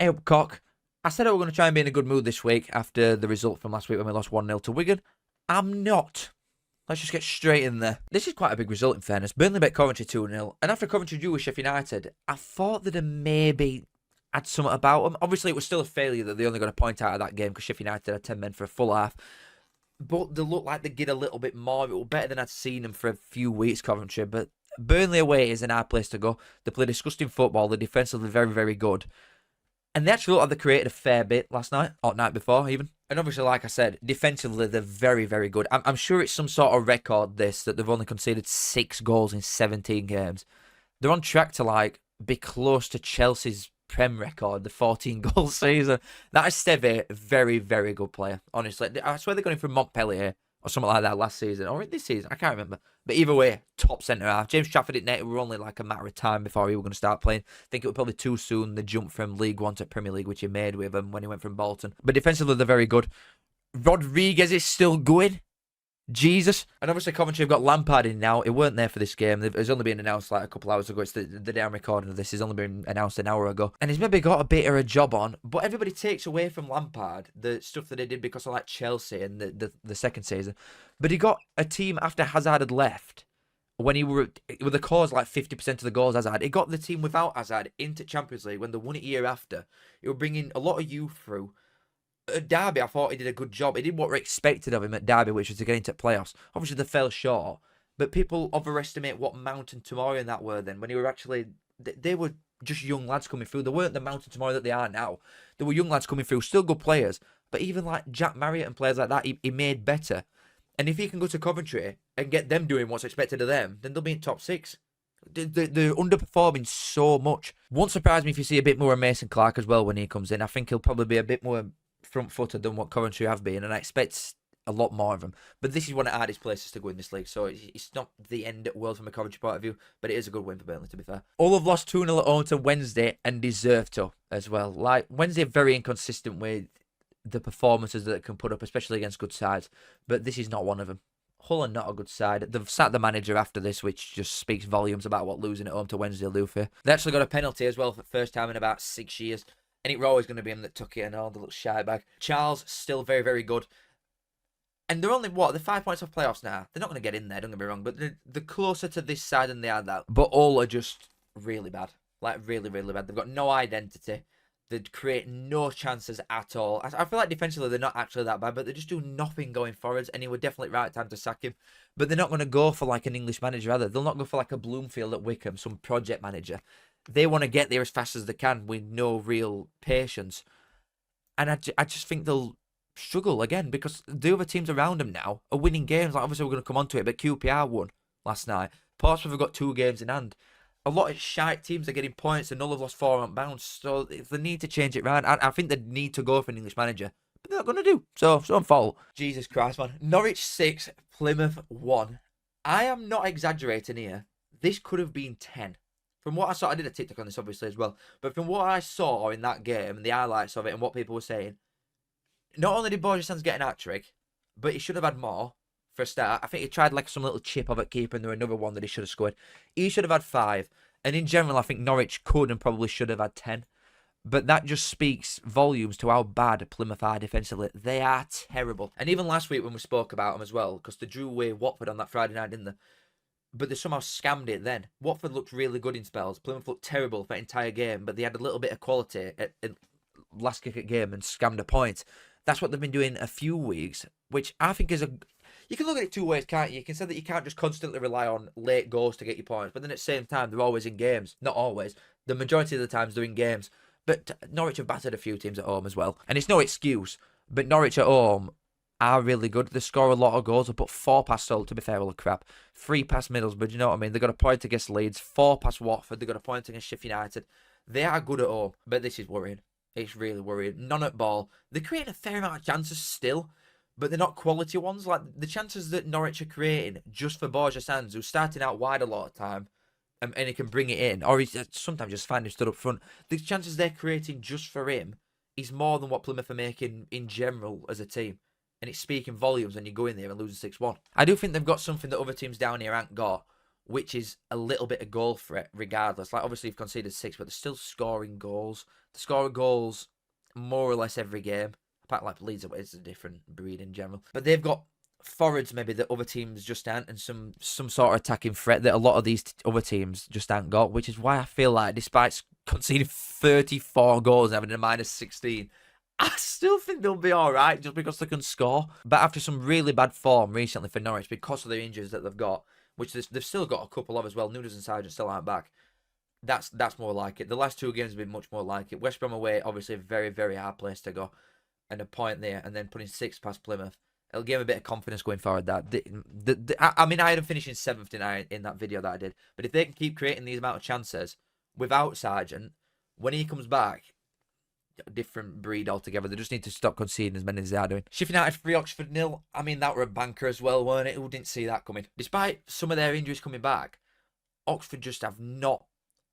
Eyup cock. I said I was going to try and be in a good mood this week after the result from last week when we lost 1-0 to Wigan. I'm not. Let's just get straight in there. This is quite a big result in fairness. Burnley beat Coventry 2-0. And after Coventry drew with Sheffield United, I thought that they maybe had something about them. Obviously, it was still a failure that they only got a point out of that game because Sheffield United had 10 men for a full half. But they looked like they get a little bit more. It was better than I'd seen them for a few weeks, Coventry. But Burnley away is an hard place to go. They play disgusting football. They're defensively very, very good. And they actually looked like they created a fair bit last night, or night before even. And obviously, like I said, defensively, they're very, very good. I'm sure it's some sort of record, this, that they've only conceded 6 goals in 17 games. They're on track to, like, be close to Chelsea's Prem record, the 14-goal season. That is Stevie, a very, very good player, honestly. I swear they're going from Montpellier or something like that last season, or this season, I can't remember. But either way, top centre-half. James Trafford at net, it were only like a matter of time before he was going to start playing. I think it was probably too soon, the jump from League One to Premier League, which he made with him when he went from Bolton. But defensively, they're very good. Rodriguez is still going. Jesus. And obviously Coventry have got Lampard in now. It weren't there for this game. It's only been announced like a couple hours ago. It's the day I'm recording of this. It's only been announced an hour ago. And he's maybe got a bit of a job on. But everybody takes away from Lampard the stuff that he did because of like Chelsea and the second season. But he got a team after Hazard had left. When he were with the cause like 50% of the goals Hazard. He got the team without Hazard into Champions League when they won it year after. He was bringing a lot of youth through. At Derby, I thought he did a good job. He did what was expected of him at Derby, which was to get into playoffs. Obviously, they fell short, but people overestimate what Mountain Tomorrow and that were then. When he were actually, they were just young lads coming through. They weren't the Mountain Tomorrow that they are now. They were young lads coming through, still good players. But even like Jack Marriott and players like that, he made better. And if he can go to Coventry and get them doing what's expected of them, then they'll be in top 6. They're underperforming so much. Won't surprise me if you see a bit more of Mason Clark as well when he comes in. I think he'll probably be a bit more front-footed than what Coventry have been, and I expect a lot more of them. But this is one of the hardest places to go in this league, so it's not the end of the world from a Coventry point of view, but it is a good win for Burnley, to be fair. All have lost 2-0 at home to Wednesday, and deserve to as well. Like, Wednesday very inconsistent with the performances that it can put up, especially against good sides, but this is not one of them. Hull are not a good side. They've sacked the manager after this, which just speaks volumes about what losing at home to Wednesday will do for you. They actually got a penalty as well for the first time in about 6 years. And it were always going to be him that took it and all the little shy bag. Charles, still very, very good. And they're only, they're 5 points off playoffs now. They're not going to get in there, don't get me wrong. But they're closer to this side than they are that. But all are just really bad. Like, really, really bad. They've got no identity. They create no chances at all. I feel like defensively they're not actually that bad, but they just do nothing going forwards. And it was definitely right time to sack him. But they're not going to go for like an English manager either. They'll not go for like a Bloomfield at Wycombe, some project manager. They want to get there as fast as they can with no real patience. And I just think they'll struggle again because the other teams around them now are winning games. Like, obviously, we're going to come on to it, but QPR won last night. Portsmouth have got 2 games in hand. A lot of shite teams are getting points and Hull have lost 4 on bounce. So if they need to change it around, I think they need to go for an English manager. But they're not going to do. So it's on fault. Jesus Christ, man. Norwich 6, Plymouth 1. I am not exaggerating here. This could have been 10. From what I saw, I did a TikTok on this obviously as well, but from what I saw in that game and the highlights of it and what people were saying, not only did BORJA get an hat-trick, but he should have had more for a start. I think he tried like some little chip of at keeper and there was another one that he should have scored. He should have had 5. And in general, I think Norwich could and probably should have had 10. But that just speaks volumes to how bad Plymouth are defensively. They are terrible. And even last week when we spoke about them as well, because they drew away Watford on that Friday night, didn't they? But they somehow scammed it then. Watford looked really good in spells. Plymouth looked terrible for the entire game, but they had a little bit of quality at last kick at game and scammed a point. That's what they've been doing a few weeks, which I think is a... You can look at it 2 ways, can't you? You can say that you can't just constantly rely on late goals to get your points, but then at the same time, they're always in games. Not always. The majority of the times they're in games. But Norwich have battered a few teams at home as well. And it's no excuse, but Norwich at home are really good. They score a lot of goals. They put 4 past Hull, to be fair, all the crap. 3 past Middlesbrough, you know what I mean? They got a point against Leeds, 4 past Watford. They got a point against Sheffield United. They are good at home, but this is worrying. It's really worrying. None at ball. They're creating a fair amount of chances still, but they're not quality ones. Like the chances that Norwich are creating just for BORJA, who's starting out wide a lot of time, and he can bring it in, or he's sometimes just find him stood up front. The chances they're creating just for him is more than what Plymouth are making in general as a team. And it's speaking volumes when you go in there and lose 6-1. I do think they've got something that other teams down here ain't got, which is a little bit of goal threat regardless. Like, obviously, you've conceded 6, but they're still scoring goals. They're scoring goals more or less every game. Apart like Leeds, it's a different breed in general. But they've got forwards maybe that other teams just aren't, and some sort of attacking threat that a lot of these other teams just haven't got, which is why I feel like despite conceding 34 goals and having a minus 16, I still think they'll be all right just because they can score. But after some really bad form recently for Norwich because of the injuries that they've got, which they've still got a couple of as well, Nunes and Sargent still aren't back, that's more like it. The last 2 games have been much more like it. West Brom away, obviously a very, very hard place to go, and a point there, and then putting 6 past Plymouth. It'll give him a bit of confidence going forward. That I mean, I had him finishing 7th in that video that I did. But if they can keep creating these amount of chances without Sargent, when he comes back, a different breed altogether. They just need to stop conceding as many as they are doing. Sheffield United 3, Oxford 0. I mean, that were a banker as well, weren't it? Who didn't see that coming? Despite some of their injuries coming back, Oxford just have not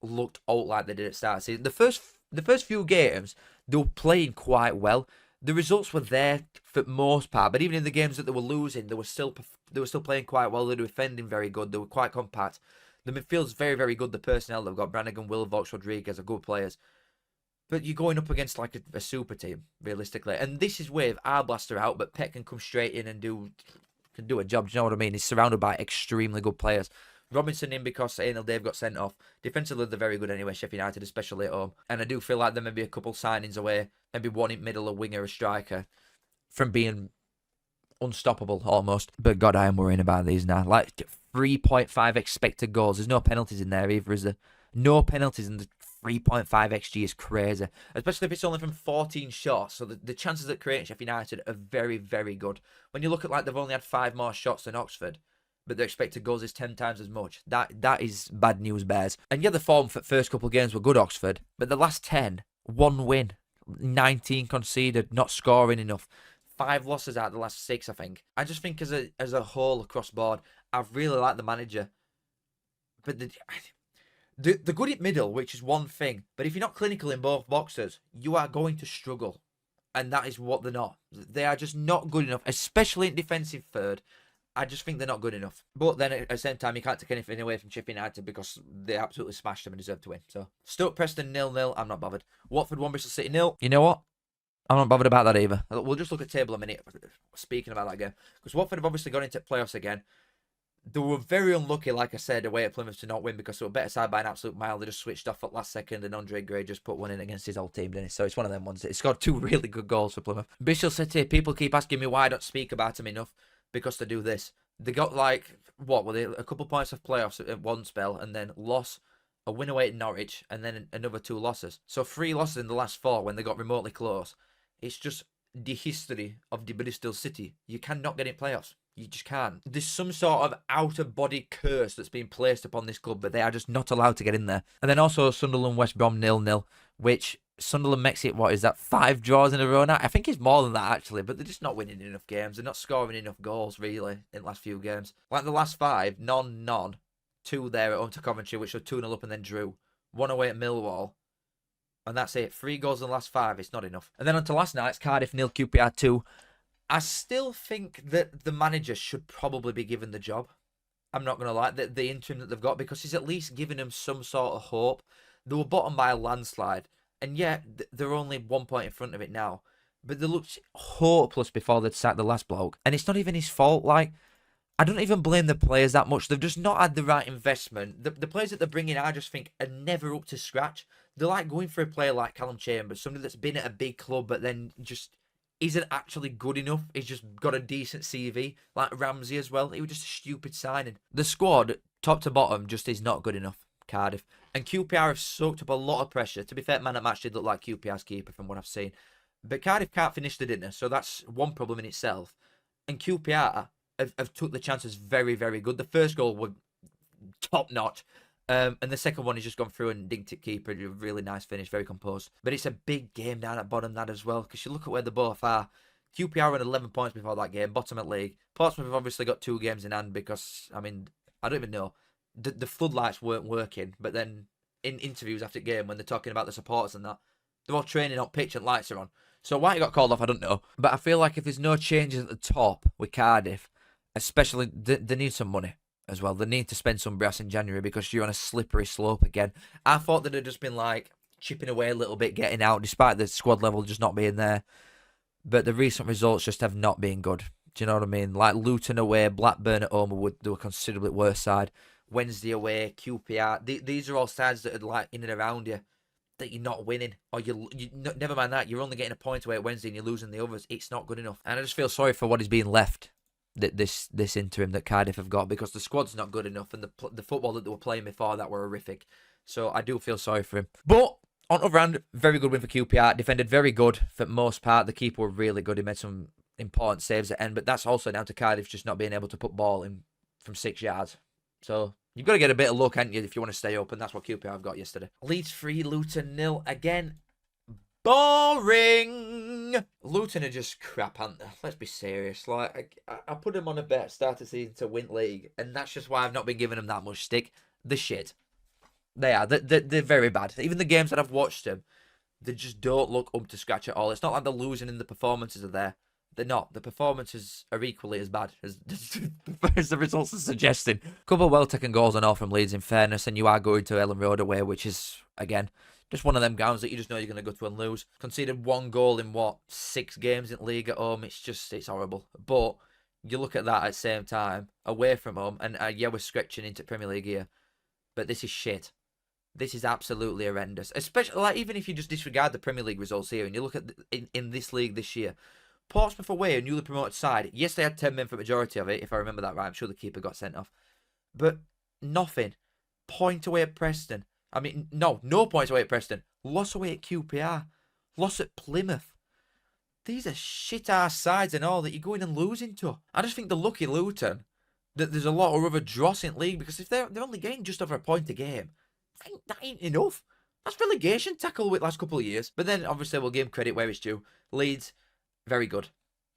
looked out like they did at the start of the season. The first few games, they were playing quite well. The results were there for the most part, but even in the games that they were losing, they were still playing quite well. They were defending very good. They were quite compact. The midfield's very, very good. The personnel they've got, Brannigan, Wilvox, Rodriguez, are good players. But you're going up against like a super team, realistically. And this is with Arblaster out, but Peck can come straight in and can do a job. Do you know what I mean? He's surrounded by extremely good players. Robinson in because Ainel Dave got sent off. Defensively, they're very good anyway, Sheffield United, especially at home. And I do feel like there may be a couple signings away, maybe one in middle, a winger, a striker, from being unstoppable almost. But God, I am worrying about these now. Like 3.5 expected goals. There's no penalties in there either, is there? No penalties, and the 3.5 XG is crazy. Especially if it's only from 14 shots. So the chances at creating Sheffield United are very, very good. When you look at like they've only had 5 more shots than Oxford, but their expected goals is 10 times as much. That is bad news, Bears. And yeah, the form for the first couple of games were good, Oxford. But the last 10, 1 win, 19 conceded, not scoring enough. 5 losses out of the last 6, I think. I just think as a whole, across board, I really like the manager. But the good at middle, which is one thing. But if you're not clinical in both boxes, you are going to struggle. And that is what they're not. They are just not good enough, especially in defensive third. I just think they're not good enough. But then at the same time, you can't take anything away from Sheffield United because they absolutely smashed them and deserve to win. So Stoke Preston 0-0. I'm not bothered. Watford 1, Bristol City 0. You know what? I'm not bothered about that either. We'll just look at table a minute. Speaking about that game, because Watford have obviously gone into playoffs again. They were very unlucky, like I said, away at Plymouth to not win because they were better side by an absolute mile. They just switched off at last second, and Andre Gray just put one in against his old team, didn't he? So it's one of them ones. He scored 2 really good goals for Plymouth. Bristol City, people keep asking me why I don't speak about them enough. Because they do this. They got like, what were they? A couple points of playoffs at one spell, and then loss, a win away at Norwich, and then another 2 losses. So 3 losses in the last 4 when they got remotely close. It's just the history of the Bristol City. You cannot get in playoffs. You just can't. There's some sort of out-of-body curse that's been placed upon this club, but they are just not allowed to get in there. And then also Sunderland West Brom 0-0, which Sunderland makes it, what is that, 5 draws in a row now? I think it's more than that, actually, but they're just not winning enough games. They're not scoring enough goals, really, in the last few games. Like the last 5, none. 2 there at home to Coventry, which were 2-0 up and then drew. 1 away at Millwall. And that's it. 3 goals in the last 5. It's not enough. And then on to last night's Cardiff 0, QPR 2. I still think that the manager should probably be given the job. I'm not going to lie, the interim that they've got, because he's at least giving them some sort of hope. They were bottom by a landslide. And yet, they're only 1 point in front of it now. But they looked hopeless before they'd sacked the last bloke. And it's not even his fault. Like, I don't even blame the players that much. They've just not had the right investment. The players that they're bringing, I just think, are never up to scratch. They're like going for a player like Callum Chambers, somebody that's been at a big club, but then just isn't actually good enough. He's just got a decent CV, like Ramsey as well. It was just a stupid signing. The squad, top to bottom, just is not good enough, Cardiff. And QPR have soaked up a lot of pressure. To be fair, man at match did look like QPR's keeper from what I've seen. But Cardiff can't finish the dinner, so that's one problem in itself. And QPR have took the chances very, very good. The first goal was top-notch. And the second one has just gone through and dinked it keeper. A really nice finish, very composed. But it's a big game down at bottom, that as well. Because you look at where they both are. QPR were on 11 points before that game, bottom at league. Portsmouth have obviously got 2 games in hand because, I mean, I don't even know. The floodlights weren't working. But then in interviews after the game, when they're talking about the supporters and that, they're all training on pitch and lights are on. So why it got called off, I don't know. But I feel like if there's no changes at the top with Cardiff, especially, they need some money. as well. They need to spend some brass in January because you're on a slippery slope again. I thought that had just been like chipping away a little bit, getting out, despite the squad level just not being there. But the recent results just have not been good. Do you know what I mean? Like Luton away, Blackburn at home, they were considerably worse side. Wednesday away, QPR. These are all sides that are like in and around you that you're not winning. Or you never mind that, you're only getting a point away at Wednesday and you're losing the others. It's not good enough. And I just feel sorry for what is being left. This interim that Cardiff have got, because the squad's not good enough and the football that they were playing before that were horrific. So I do feel sorry for him. But on the other hand, very good win for QPR. Defended very good for the most part. The keeper were really good. He made some important saves at end, but that's also down to Cardiff just not being able to put ball in from 6 yards. So you've got to get a bit of luck, haven't you, if you want to stay up, and that's what QPR have got yesterday. Leeds 3, Luton 0. Again, boring. Luton are just crap, aren't they? Let's be serious. Like I put them on a bet start of season to win league, and that's just why I've not been giving them that much stick. The shit. They are. They're very bad. Even the games that I've watched them, they just don't look up to scratch at all. It's not like they're losing and the performances are there. They're not. The performances are equally as bad as the results are suggesting. A couple of well-taken goals and all from Leeds, in fairness, and you are going to Ellen Road away, which is, again, just one of them grounds that you just know you're going to go to and lose. Conceded 1 goal in, 6 games in league at home. It's horrible. But you look at that at the same time, away from home, and yeah, we're stretching into Premier League here, but this is shit. This is absolutely horrendous. Especially, like, even if you just disregard the Premier League results here and you look at in this league this year, Portsmouth away, a newly promoted side. Yes, they had 10 men for the majority of it, if I remember that right. I'm sure the keeper got sent off. But nothing. Point away at Preston. I mean, no points away at Preston. Loss away at QPR. Loss at Plymouth. These are shit-ass sides and all that you're going and losing to. I just think the lucky Luton that there's a lot of other dross in league, because if they're only getting just over a point a game, that ain't enough. That's relegation tackle with last couple of years. But then, obviously, we'll give him credit where it's due. Leeds, very good.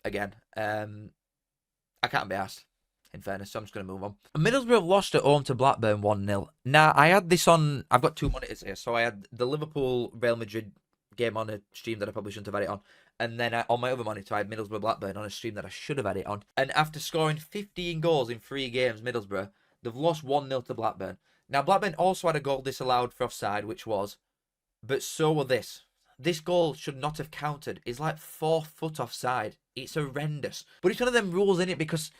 Again, I can't be asked, in fairness, so I'm just going to move on. Middlesbrough lost at home to Blackburn 1-0. Now, I had this on... I've got 2 monitors here, so I had the Liverpool-Real Madrid game on a stream that I probably shouldn't have had it on. And then on my other monitor, I had Middlesbrough-Blackburn on a stream that I should have had it on. And after scoring 15 goals in 3 games, Middlesbrough, they've lost 1-0 to Blackburn. Now, Blackburn also had a goal disallowed for offside, which was... But so will this. This goal should not have counted. It's like 4 foot offside. It's horrendous. But it's one of them rules in it, because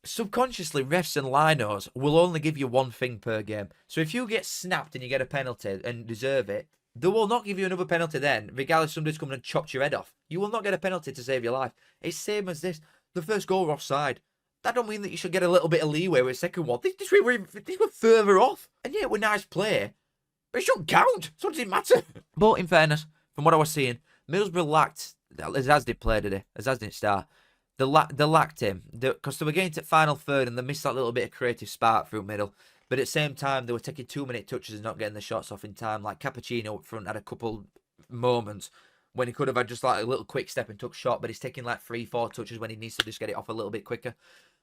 subconsciously refs and linos will only give you 1 thing per game. So if you get snapped and you get a penalty and deserve it, they will not give you another penalty then, regardless if somebody's coming and chopped your head off. You will not get a penalty to save your life. It's same as this. The first goal were offside. That don't mean that you should get a little bit of leeway with a second one. These were further off. And yeah, it were nice play. But it shouldn't count. So does it matter? But in fairness, from what I was seeing, Middlesbrough lacked, as did play today, as didn't start. They lacked him, because they were getting to final third and they missed that little bit of creative spark through middle. But at the same time, they were taking 2-minute touches and not getting the shots off in time. Like Cappuccino up front had a couple moments when he could have had just like a little quick step and took shot, but he's taking like 3-4 touches when he needs to just get it off a little bit quicker.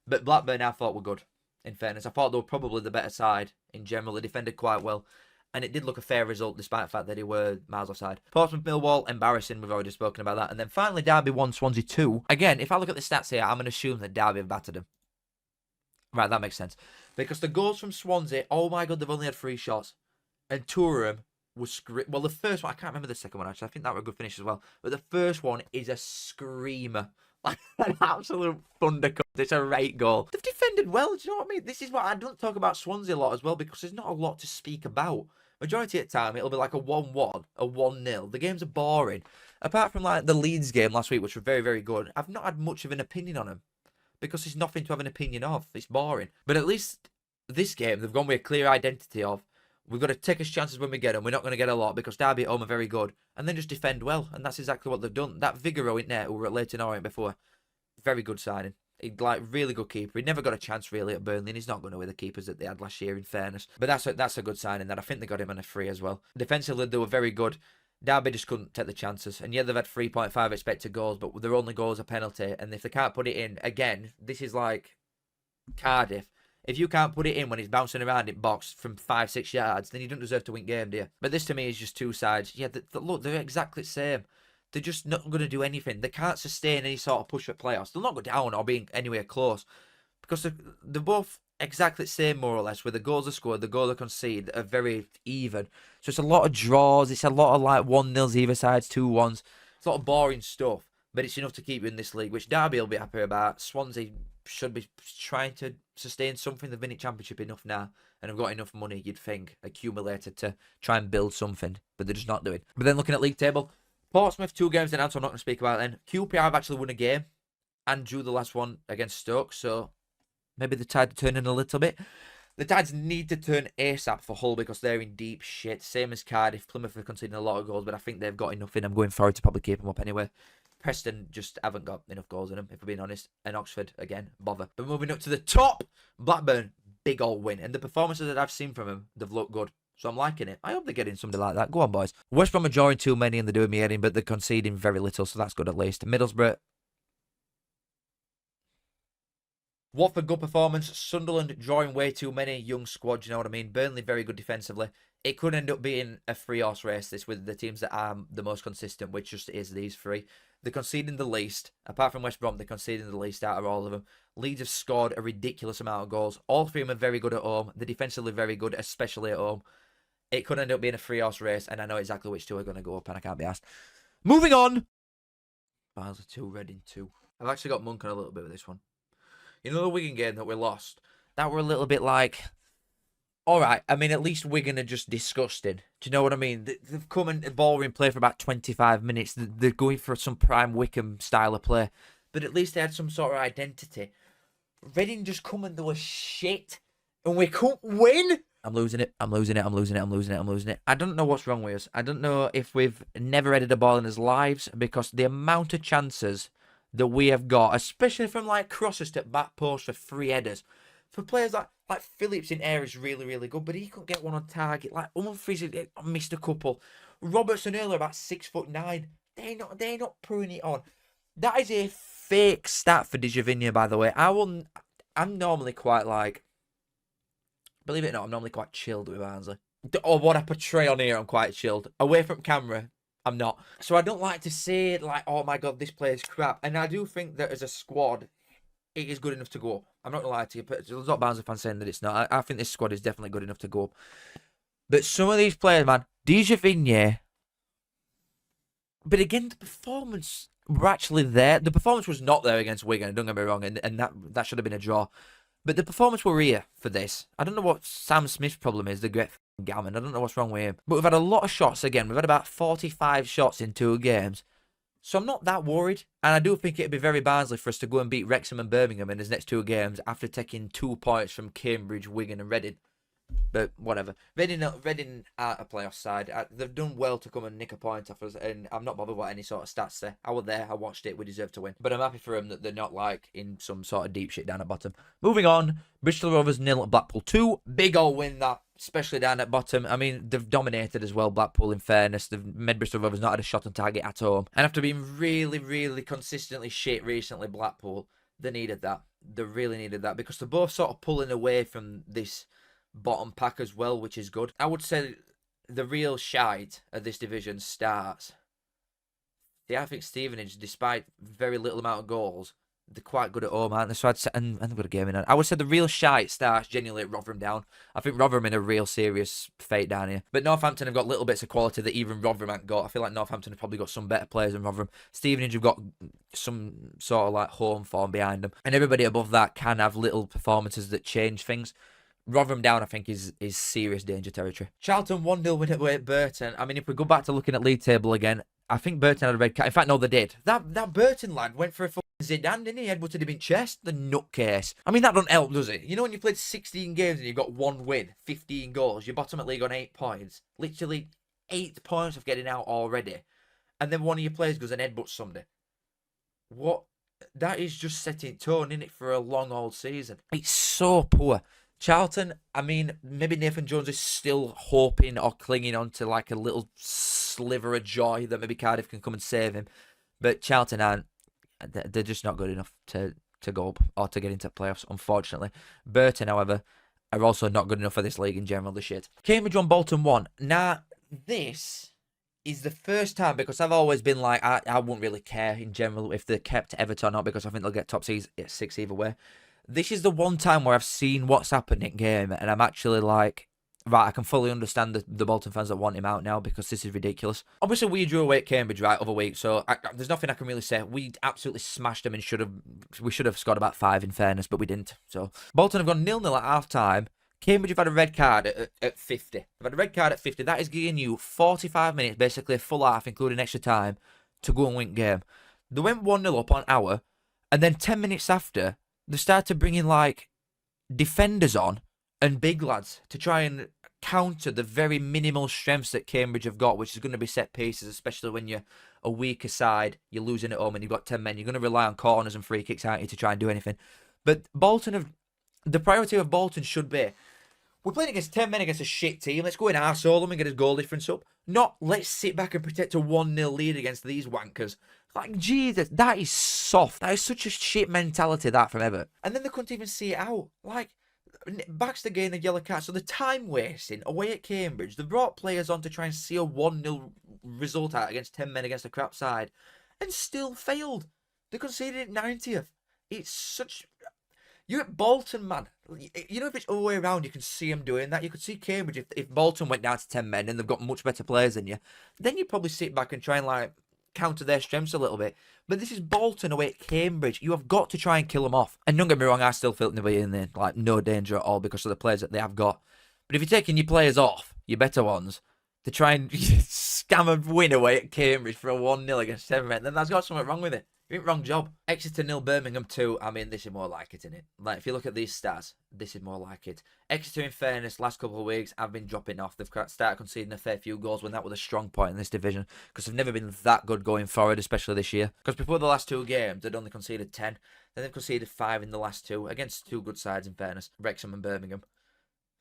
But Blackburn, I thought, were good, in fairness. I thought they were probably the better side in general. They defended quite well. And it did look a fair result, despite the fact that they were miles offside. Portsmouth, Millwall, embarrassing. We've already spoken about that. And then finally, Derby 1, Swansea 2. Again, if I look at the stats here, I'm going to assume that Derby have battered them. Right, that makes sense. Because the goals from Swansea, oh my God, they've only had 3 shots. And 2 of them was... Well, the first one, I can't remember the second one, actually. I think that were a good finish as well. But the first one is a screamer. Like an absolute thundercut. It's a right goal. They've defended well, do you know what I mean? This is what I don't talk about Swansea a lot as well, because there's not a lot to speak about. Majority of the time, it'll be like a 1-1, a 1-0. The games are boring. Apart from like the Leeds game last week, which were very, very good, I've not had much of an opinion on them. Because there's nothing to have an opinion of. It's boring. But at least this game, they've gone with a clear identity of, we've got to take us chances when we get them. We're not going to get a lot because Derby at home are very good. And then just defend well. And that's exactly what they've done. That Vigoro in there, who were at Leighton Orient before, very good signing. He'd like really good keeper. He never got a chance really at Burnley, and he's not going to with the keepers that they had last year, in fairness. But that's a good signing. That I think they got him on a free as well. Defensively, they were very good. Derby just couldn't take the chances. And yeah, they've had 3.5 expected goals, but their only goal is a penalty. And if they can't put it in, again, this is like Cardiff. If you can't put it in when he's bouncing around in box from 5-6 yards, then you don't deserve to win game, do you? But this to me is just 2 sides. Yeah, look, they're exactly the same. They're just not going to do anything. They can't sustain any sort of push for playoffs. They'll not go down or be anywhere close. Because they're both exactly the same, more or less, where the goals are scored, the goals are conceded are very even. So it's a lot of draws. It's a lot of like 1-0s either sides, 2-1s. It's a lot of boring stuff, but it's enough to keep you in this league, which Derby will be happy about. Swansea should be trying to sustain something. They've been in Championship enough now, and have got enough money, you'd think, accumulated to try and build something, but they're just not doing. But then looking at league table, Portsmouth 2 games in hand, so I'm not going to speak about it then. QPR have actually won a game and drew the last one against Stoke, so maybe the tide turn in a little bit. The Tides need to turn ASAP for Hull because they're in deep shit. Same as Cardiff. Plymouth are conceding a lot of goals, but I think they've got enough in them going forward to probably keep them up anyway. Preston just haven't got enough goals in them, if we're being honest. And Oxford, again, bother. But moving up to the top, Blackburn, big old win. And the performances that I've seen from them, they've looked good. So I'm liking it. I hope they're getting somebody like that. Go on, boys. West Brom are drawing too many and they're doing me heading, but they're conceding very little, so that's good at least. Middlesbrough, Watford, good performance. Sunderland drawing way too many. Young squad, you know what I mean? Burnley, very good defensively. It could end up being a 3-horse race, this, with the teams that are the most consistent, which just is these 3. They're conceding the least. Apart from West Brom, they're conceding the least out of all of them. Leeds have scored a ridiculous amount of goals. All 3 of them are very good at home. They're defensively very good, especially at home. It could end up being a 3-horse race, and I know exactly which 2 are going to go up, and I can't be asked. Moving on. Barnsley 2, Reading 2. I've actually got Monk on a little bit with this one. You know the Wigan game that we lost? That were a little bit like, all right, I mean, at least Wigan are just disgusting. Do you know what I mean? They've come and ballroom play for about 25 minutes. They're going for some prime Wickham style of play. But at least they had some sort of identity. Reading just come and they were shit. And we couldn't win. I'm losing it. I'm losing it. I'm losing it. I'm losing it. I'm losing it. I don't know what's wrong with us. I don't know if we've never headed a ball in our lives, because the amount of chances that we have got, especially from like crosses to back post for 3 headers. For players like Phillips in air is really, really good, but he couldn't get one on target. Like Humphries missed a couple. Robertson earlier about 6'9". They're not putting it on. That is a fake stat for Dijavinia, by the way. I'm normally quite like, believe it or not, I'm normally quite chilled with Barnsley. Or what I portray on here, I'm quite chilled. Away from camera, I'm not. So I don't like to say it like, oh my god, this player's crap. And I do think that as a squad, it is good enough to go up. I'm not going to lie to you, but there's not Barnsley fans saying that it's not. I think this squad is definitely good enough to go up. But some of these players, man, Dijavinia. But again, the performance were actually there. The performance was not there against Wigan, don't get me wrong, and that should have been a draw. But the performance were here for this. I don't know what Sam Smith's problem is, the great gammon. I don't know what's wrong with him. But we've had a lot of shots again. We've had about 45 shots in 2 games. So I'm not that worried. And I do think it'd be very Barnsley for us to go and beat Wrexham and Birmingham in his next 2 games after taking 2 points from Cambridge, Wigan and Reading. But whatever. Reading are a playoff side. They've done well to come and nick a point off us, and I'm not bothered what any sort of stats say. I was there, I watched it, we deserve to win. But I'm happy for them that they're not like in some sort of deep shit down at bottom. Moving on, Bristol Rovers 0 at Blackpool 2. Big old win that, especially down at bottom. I mean, they've dominated as well, Blackpool, in fairness. They've made Bristol Rovers not had a shot on target at home. And after being really, really consistently shit recently, Blackpool, they needed that. They really needed that, because they're both sort of pulling away from this bottom pack as well, which is good. I would say the real shite of this division starts. Yeah, I think Stevenage, despite very little amount of goals, they're quite good at home, aren't they? So I'd say, and they've got a game in hand. I would say the real shite starts genuinely at Rotherham down. I think Rotherham in a real serious fate down here. But Northampton have got little bits of quality that even Rotherham haven't got. I feel like Northampton have probably got some better players than Rotherham. Stevenage have got some sort of like home form behind them. And everybody above that can have little performances that change things. Rotherham down, I think, is serious danger territory. Charlton 1-0 win at Burton. I mean, if we go back to looking at league table again, I think Burton had a red card. In fact, no, they did. That Burton lad went for a fucking Zidane, didn't he? Headbutted him in chest. The nutcase. I mean, that doesn't help, does it? You know, when you played 16 games and you got 1 win, 15 goals, you're bottom at league on 8 points. Literally 8 points of getting out already. And then one of your players goes and headbutts somebody. What? That is just setting tone, isn't it, for a long old season. It's so poor. Charlton, I mean, maybe Nathan Jones is still hoping or clinging on to like a little sliver of joy that maybe Cardiff can come and save him. But Charlton aren't. They're just not good enough to go up or to get into playoffs, unfortunately. Burton, however, are also not good enough for this league in general, the shit. Cambridge 1, Bolton 1. Now, this is the first time, because I've always been like, I wouldn't really care in general if they kept Everton or not, because I think they'll get top 6 either way. This is the one time where I've seen what's happened in game, and I'm actually like, right, I can fully understand the Bolton fans that want him out now, because this is ridiculous. Obviously, we drew away at Cambridge, right, other week, so there's nothing I can really say. We absolutely smashed them, and we should have scored about 5 in fairness, but we didn't. So Bolton have gone 0-0 at half-time. Cambridge have had a red card at 50. They've had a red card at 50. That is giving you 45 minutes, basically a full half, including extra time, to go and win game. They went 1-0 up on an hour, and then 10 minutes after, they started bringing, like, defenders on and big lads to try and counter the very minimal strengths that Cambridge have got, which is going to be set pieces, especially when you're a weaker side, you're losing at home and you've got 10 men. You're going to rely on corners and free kicks, aren't you, to try and do anything. But the priority of Bolton should be, we're playing against 10 men against a shit team. Let's go in arsehole them and get his goal difference up. Not, let's sit back and protect a 1-0 lead against these wankers. Like, Jesus, that is soft. That is such a shit mentality, that, from Everton. And then they couldn't even see it out. Like, Baxter getting a yellow card. So the time wasting away at Cambridge, they brought players on to try and see a 1-0 result out against 10 men against a crap side, and still failed. They conceded at 90th. It's such... You're at Bolton, man. You know, if it's all the way around, you can see them doing that. You could see Cambridge, if Bolton went down to 10 men and they've got much better players than you, then you'd probably sit back and try and, like, counter their strengths a little bit. But this is Bolton away at Cambridge. You have got to try and kill them off. And don't get me wrong, I still feel they'll be in there, like, no danger at all because of the players that they have got. But if you're taking your players off, your better ones, to try and scam a win away at Cambridge for a 1-0 against 7 men, then that's got something wrong with it. Wrong job. Exeter 0, Birmingham 2. I mean, this is more like it, isn't it? Like, if you look at these stats, this is more like it. Exeter, in fairness, last couple of weeks, have been dropping off. They've started conceding a fair few goals when that was a strong point in this division, because they've never been that good going forward, especially this year. Because before the last 2 games, they'd only conceded 10. Then they've conceded 5 in the last 2, against 2 good sides, in fairness. Wrexham and Birmingham.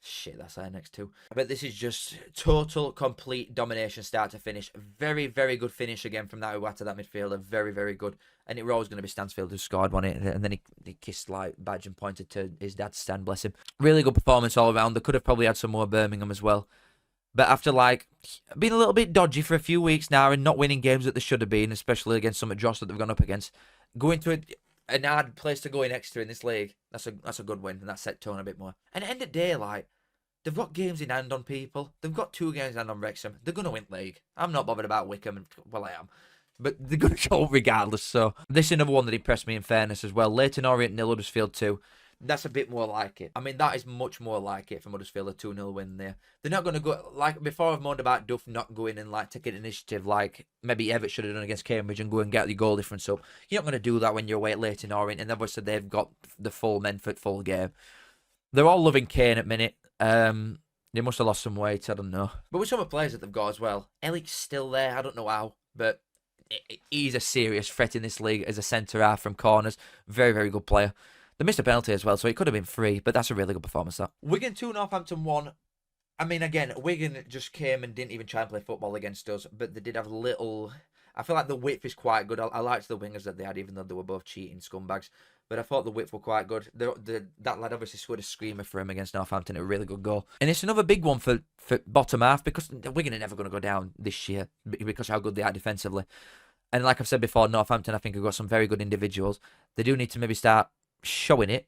Shit, that's our next 2. But this is just total, complete domination start to finish. Very, very good finish again from that Iwata, that midfielder. Very, very good. And it was always going to be Stansfield who scored one. And then he kissed like badge and pointed to his dad, Stan, bless him. Really good performance all around. They could have probably had some more Birmingham as well. But after like being a little bit dodgy for a few weeks now and not winning games that they should have been, especially against some of Dross that they've gone up against, going to an hard place to go in extra in this league, that's a good win, and that set tone a bit more. And at the end of the day, like, they've got games in hand on people. They've got 2 games in hand on Wrexham. They're going to win league. I'm not bothered about Wycombe. Well, I am. But they're going to go regardless. So this is another one that impressed me in fairness as well. Leyton Orient 0, Huddersfield 2. That's a bit more like it. I mean, that is much more like it from Huddersfield, a 2-0 win there. They're not going to go, like before I've moaned about Duff not going and like taking initiative like maybe Everett should have done against Cambridge and go and get the goal difference up. You're not going to do that when you're away at Leyton Orient, and obviously they've got the full men for full game. They're all loving Kane at minute. They must have lost some weight, I don't know. But with some of the players that they've got as well, Elliot's still there, I don't know how, but he's a serious threat in this league as a centre-half from corners. Very, very good player. They missed a penalty as well, so it could have been 3, but that's a really good performance, that. Wigan 2, Northampton 1. I mean, again, Wigan just came and didn't even try and play football against us, but they did have little... I feel like the width is quite good. I liked the wingers that they had, even though they were both cheating scumbags. But I thought the width were quite good. That lad obviously scored a screamer for him against Northampton. A really good goal. And it's another big one for bottom half, because Wigan are never going to go down this year because of how good they are defensively. And like I've said before, Northampton, I think, have got some very good individuals. They do need to maybe start showing it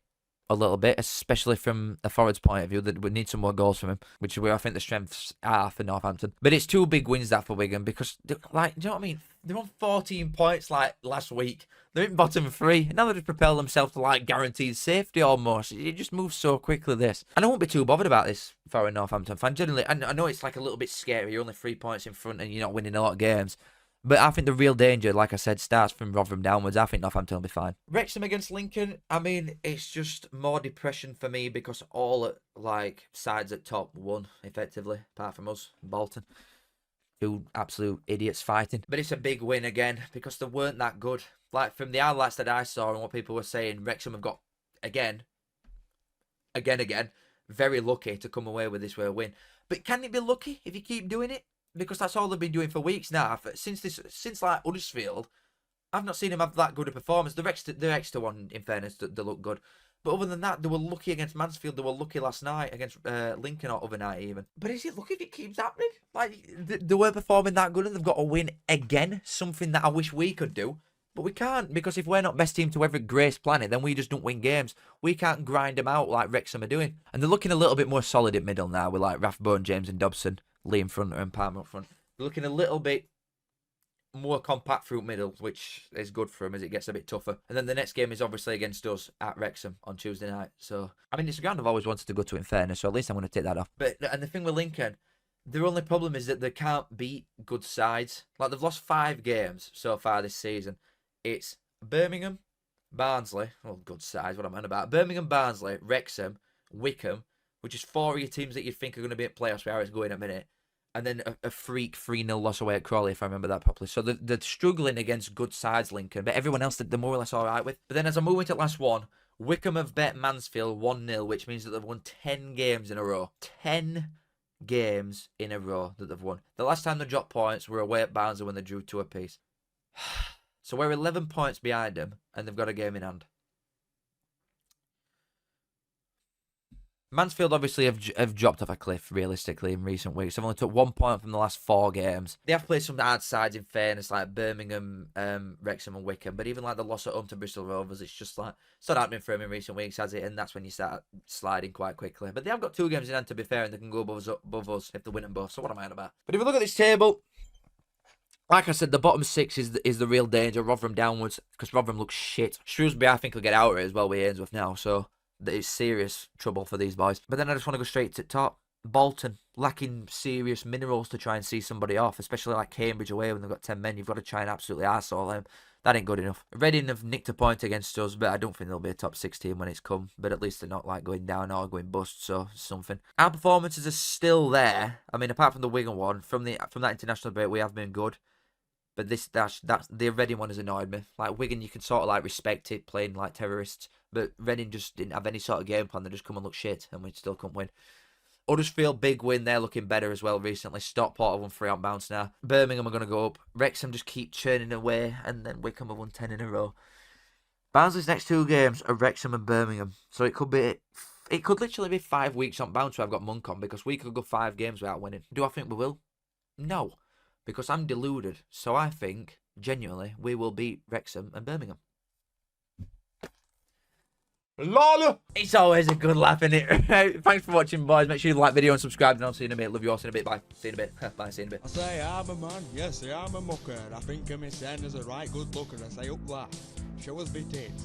a little bit, especially from a forward's point of view. That we need some more goals from him, which is where I think the strengths are for Northampton. But it's 2 big wins that for Wigan, because, like, do you know what I mean? They're on 14 points like last week. They're in bottom 3. Now they've propelled themselves to like guaranteed safety almost. It just moves so quickly, this. And I won't be too bothered about this for a Northampton fan. Generally, I know it's like a little bit scary. You're only 3 points in front and you're not winning a lot of games. But I think the real danger, like I said, starts from Rotherham downwards. I think Northampton will be fine. Wrexham against Lincoln. I mean, it's just more depression for me because all like sides at top won effectively, apart from us, Bolton. 2 absolute idiots fighting. But it's a big win again because they weren't that good. Like from the highlights that I saw and what people were saying, Wrexham have got again, very lucky to come away with this win. But can it be lucky if you keep doing it? Because that's all they've been doing for weeks now. Since like Huddersfield, I've not seen him have that good a performance. The Exeter one, in fairness, they look good. But other than that, they were lucky against Mansfield. They were lucky last night against Lincoln or other night even. But is it lucky if it keeps happening? Like, they were performing that good and they've got to win again. Something that I wish we could do. But we can't, because if we're not best team to ever grace planet, then we just don't win games. We can't grind them out like Wrexham are doing. And they're looking a little bit more solid at middle now with like Rathbone, James and Dobson, Lee in front and Palmer up front. They're looking a little bit more compact through middle, which is good for them as it gets a bit tougher. And then the next game is obviously against us at Wrexham on Tuesday night. So, I mean, it's a ground I've always wanted to go to in fairness, so at least I'm going to take that off. And the thing with Lincoln, their only problem is that they can't beat good sides. Like, they've lost 5 games so far this season. It's Birmingham, Barnsley, oh, good sides, what am I on about? Birmingham, Barnsley, Wrexham, Wycombe, which is 4 of your teams that you think are going to be at playoffs where it's going in a minute. And then a freak 3-0 loss away at Crawley, if I remember that properly. So they're struggling against good sides, Lincoln. But everyone else, they're more or less all right with. But then as I move into the last one, Wycombe have bet Mansfield 1-0, which means that they've won 10 games in a row. 10 games in a row that they've won. The last time they dropped points were away at Barnsley when they drew 2 apiece. So we're 11 points behind them, and they've got a game in hand. Mansfield obviously have dropped off a cliff, realistically, in recent weeks. They've only took 1 point from the last 4 games. They have played some hard sides, in fairness, like Birmingham, Wrexham and Wycombe. But even like the loss at home to Bristol Rovers, it's just like, it's not happening for them in recent weeks, has it? And that's when you start sliding quite quickly. But they have got 2 games in hand, to be fair, and they can go above us if they win them both. So what am I on about? But if we look at this table, like I said, the bottom 6 is the real danger. Rotherham downwards, because Rotherham looks shit. Shrewsbury, I think, will get out of it as well with Ainsworth now, so it's serious trouble for these boys. But then I just want to go straight to the top. Bolton, lacking serious minerals to try and see somebody off, especially like Cambridge away when they've got 10 men. You've got to try and absolutely arsehole them. That ain't good enough. Reading have nicked a point against us, but I don't think they'll be a top 6 team when it's come. But at least they're not like going down or going bust, so something. Our performances are still there. I mean, apart from the Wigan one, from that international break, we have been good. But the Reading one has annoyed me. Like Wigan, you can sort of like respect it, playing like terrorists. But Reading just didn't have any sort of game plan. They just come and look shit, and we still couldn't win. Huddersfield, big win. They're looking better as well recently. Stockport have won 3 on bounce now. Birmingham are going to go up. Wrexham just keep churning away, and then Wycombe have won 10 in a row. Barnsley's next 2 games are Wrexham and Birmingham. So it could literally be 5 weeks on bounce where I've got Monk on, because we could go 5 games without winning. Do I think we will? No. Because I'm deluded. So I think, genuinely, we will beat Wrexham and Birmingham. LOL! It's always a good laugh, isn't it? Thanks for watching, boys. Make sure you like the video and subscribe, and I'll see you in a bit. Love you all. See you in a bit. Bye. See you in a bit. Bye. See you in a bit. I say I'm a man. Yes, I'm a mucker. I think of me saying as a right good looker. I say up that. Show us me tits.